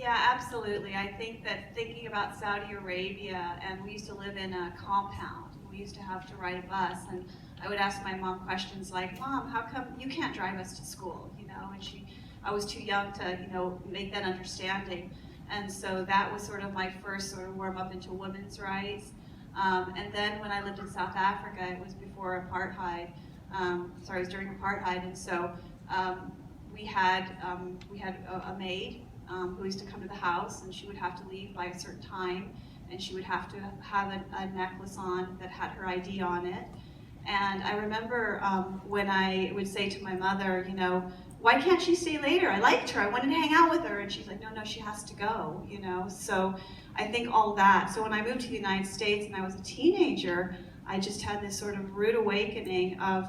Yeah, absolutely. I think that thinking about Saudi Arabia, and we used to live in a compound. We used to have to ride a bus, and I would ask my mom questions like, "Mom, how come you can't drive us to school?" You know, and I was too young to, make that understanding. And so that was sort of my first sort of warm up into women's rights. And then when I lived in South Africa, it was before apartheid. Sorry, it was during apartheid, and so we had a maid who used to come to the house, and she would have to leave by a certain time, and she would have to have a necklace on that had her ID on it. And I remember when I would say to my mother, why can't she stay later? I liked her, I wanted to hang out with her. And she's like, no, she has to go, So I think all that. So when I moved to the United States and I was a teenager, I just had this sort of rude awakening of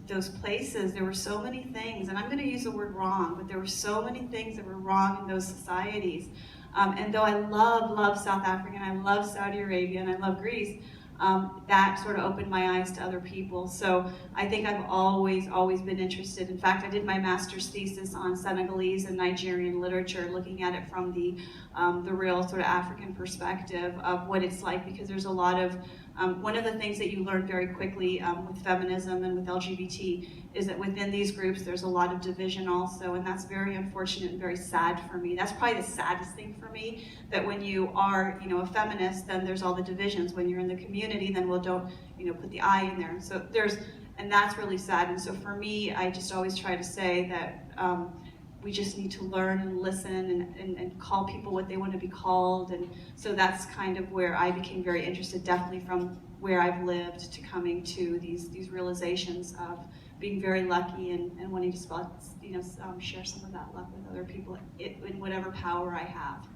those places. There were so many things, and I'm going to use the word wrong, but there were so many things that were wrong in those societies. And though I love South Africa, and I love Saudi Arabia, and I love Greece, that sort of opened my eyes to other people. So I think I've always been interested. In fact, I did my master's thesis on Senegalese and Nigerian literature, looking at it from the real sort of African perspective of what it's like, because there's a lot of one of the things that you learn very quickly with feminism and with LGBT is that within these groups there's a lot of division also, and that's very unfortunate and very sad for me. That's probably the saddest thing for me, that when you are a feminist, then there's all the divisions. When you're in the community, then don't put the I in there. So and that's really sad. And so for me, I just always try to say that we just need to learn and listen and call people what they want to be called. And so that's kind of where I became very interested, definitely from where I've lived to coming to these realizations of being very lucky and wanting to share some of that luck with other people in whatever power I have.